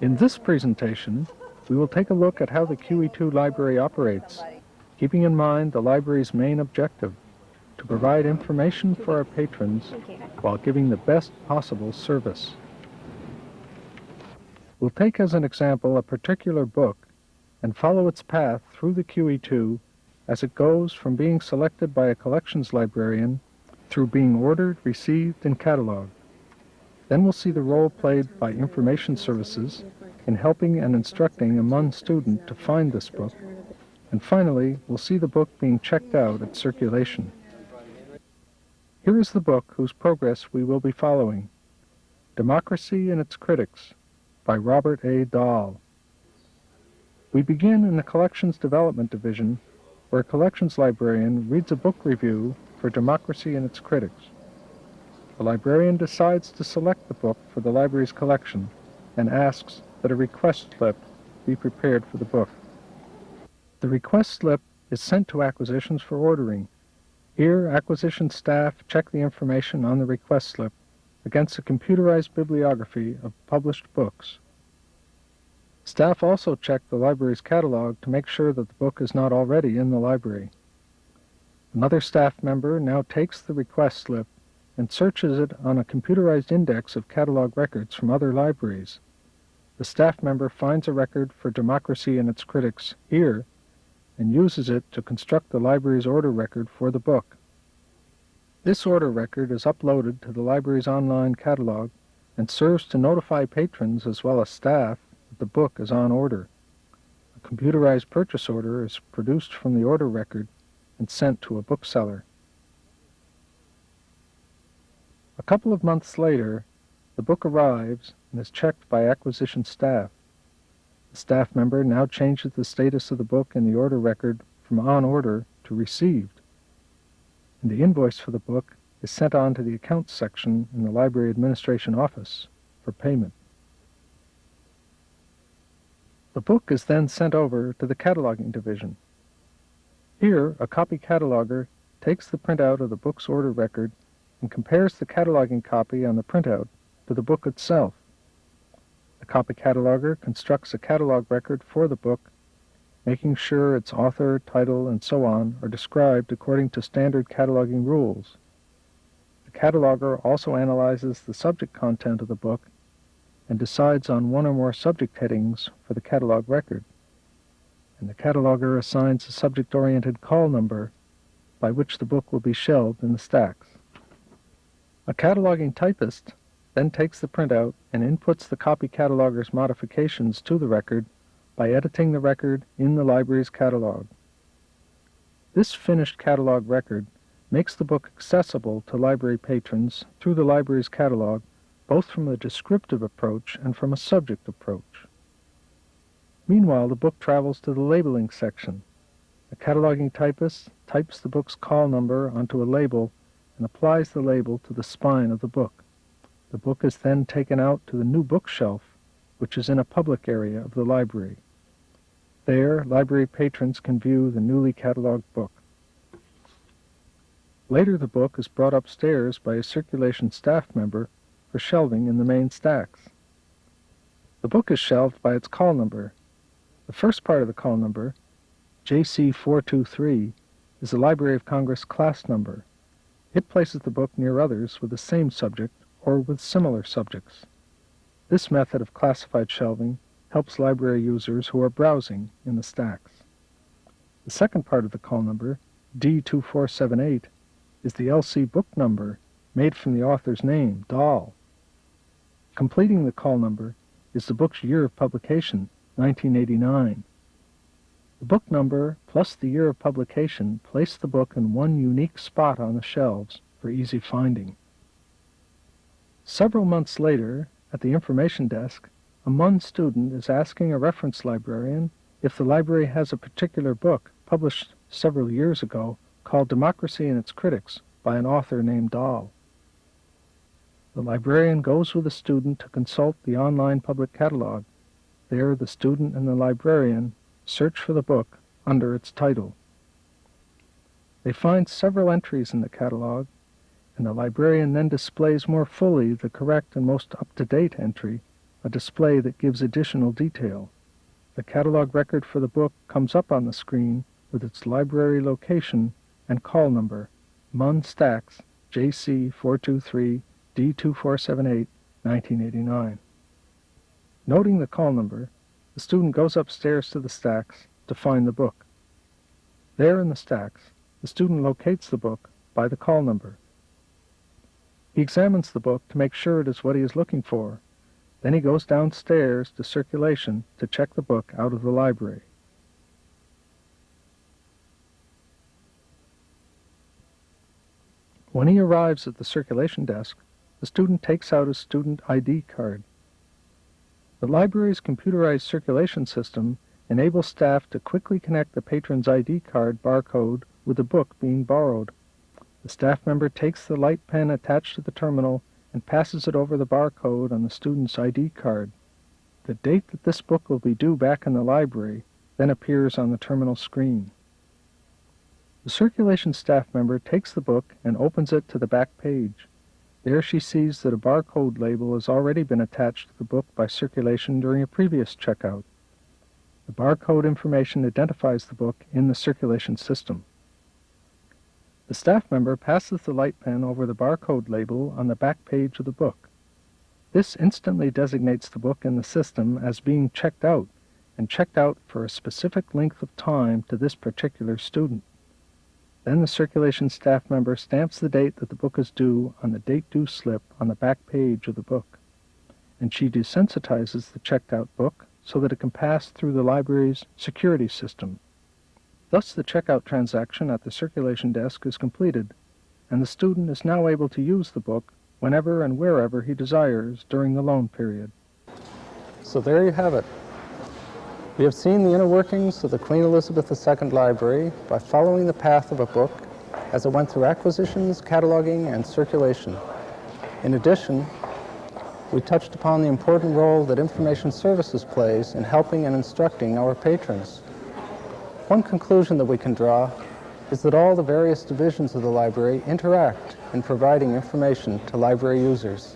In this presentation, we will take a look at how the QE2 library operates, keeping in mind the library's main objective, to provide information for our patrons while giving the best possible service. We'll take as an example a particular book and follow its path through the QE2 as it goes from being selected by a collections librarian through being ordered, received, and cataloged. Then we'll see the role played by information services in helping and instructing a MUN student to find this book. And finally, we'll see the book being checked out at circulation. Here is the book whose progress we will be following, Democracy and Its Critics, by Robert A. Dahl. We begin in the Collections Development Division, where a collections librarian reads a book review for Democracy and Its Critics. The librarian decides to select the book for the library's collection and asks that a request slip be prepared for the book. The request slip is sent to acquisitions for ordering. Here, acquisition staff check the information on the request slip against a computerized bibliography of published books. Staff also check the library's catalog to make sure that the book is not already in the library. Another staff member now takes the request slip and searches it on a computerized index of catalog records from other libraries. The staff member finds a record for Democracy and Its Critics here and uses it to construct the library's order record for the book. This order record is uploaded to the library's online catalog and serves to notify patrons as well as staff that the book is on order. A computerized purchase order is produced from the order record and sent to a bookseller. A couple of months later, the book arrives and is checked by acquisition staff. The staff member now changes the status of the book in the order record from on order to received, and the invoice for the book is sent on to the accounts section in the library administration office for payment. The book is then sent over to the cataloging division. Here, a copy cataloger takes the printout of the book's order record and compares the cataloging copy on the printout to the book itself. The copy cataloger constructs a catalog record for the book, making sure its author, title, and so on are described according to standard cataloging rules. The cataloger also analyzes the subject content of the book and decides on one or more subject headings for the catalog record. And the cataloger assigns a subject-oriented call number by which the book will be shelved in the stacks. A cataloging typist then takes the printout and inputs the copy cataloger's modifications to the record by editing the record in the library's catalog. This finished catalog record makes the book accessible to library patrons through the library's catalog, both from a descriptive approach and from a subject approach. Meanwhile, the book travels to the labeling section. The cataloging typist types the book's call number onto a label and applies the label to the spine of the book. The book is then taken out to the new bookshelf, which is in a public area of the library. There, library patrons can view the newly cataloged book. Later, the book is brought upstairs by a circulation staff member for shelving in the main stacks. The book is shelved by its call number. The first part of the call number, JC423, is the Library of Congress class number. It places the book near others with the same subject or with similar subjects. This method of classified shelving helps library users who are browsing in the stacks. The second part of the call number, D2478, is the LC book number made from the author's name, Dahl. Completing the call number is the book's year of publication, 1989. The book number plus the year of publication place the book in one unique spot on the shelves for easy finding. Several months later, at the information desk, a MUN student is asking a reference librarian if the library has a particular book published several years ago called Democracy and Its Critics by an author named Dahl. The librarian goes with the student to consult the online public catalog. There, the student and the librarian search for the book under its title. They find several entries in the catalog, and the librarian then displays more fully the correct and most up-to-date entry a display that gives additional detail. The catalog record for the book comes up on the screen with its library location and call number, MUN Stacks JC423D2478, 1989. Noting the call number, the student goes upstairs to the stacks to find the book. There in the stacks, the student locates the book by the call number. He examines the book to make sure it is what he is looking for. Then he goes downstairs to circulation to check the book out of the library. When he arrives at the circulation desk, the student takes out his student ID card. The library's computerized circulation system enables staff to quickly connect the patron's ID card barcode with the book being borrowed. The staff member takes the light pen attached to the terminal and passes it over the barcode on the student's ID card. The date that this book will be due back in the library then appears on the terminal screen. The circulation staff member takes the book and opens it to the back page. There she sees that a barcode label has already been attached to the book by circulation during a previous checkout. The barcode information identifies the book in the circulation system. The staff member passes the light pen over the barcode label on the back page of the book. This instantly designates the book in the system as being checked out, and checked out for a specific length of time to this particular student. Then the circulation staff member stamps the date that the book is due on the date due slip on the back page of the book, and she desensitizes the checked out book so that it can pass through the library's security system. Thus the checkout transaction at the circulation desk is completed, and the student is now able to use the book whenever and wherever he desires during the loan period. So there you have it. We have seen the inner workings of the Queen Elizabeth II Library by following the path of a book as it went through acquisitions, cataloging, and circulation. In addition, we touched upon the important role that information services plays in helping and instructing our patrons. One conclusion that we can draw is that all the various divisions of the library interact in providing information to library users.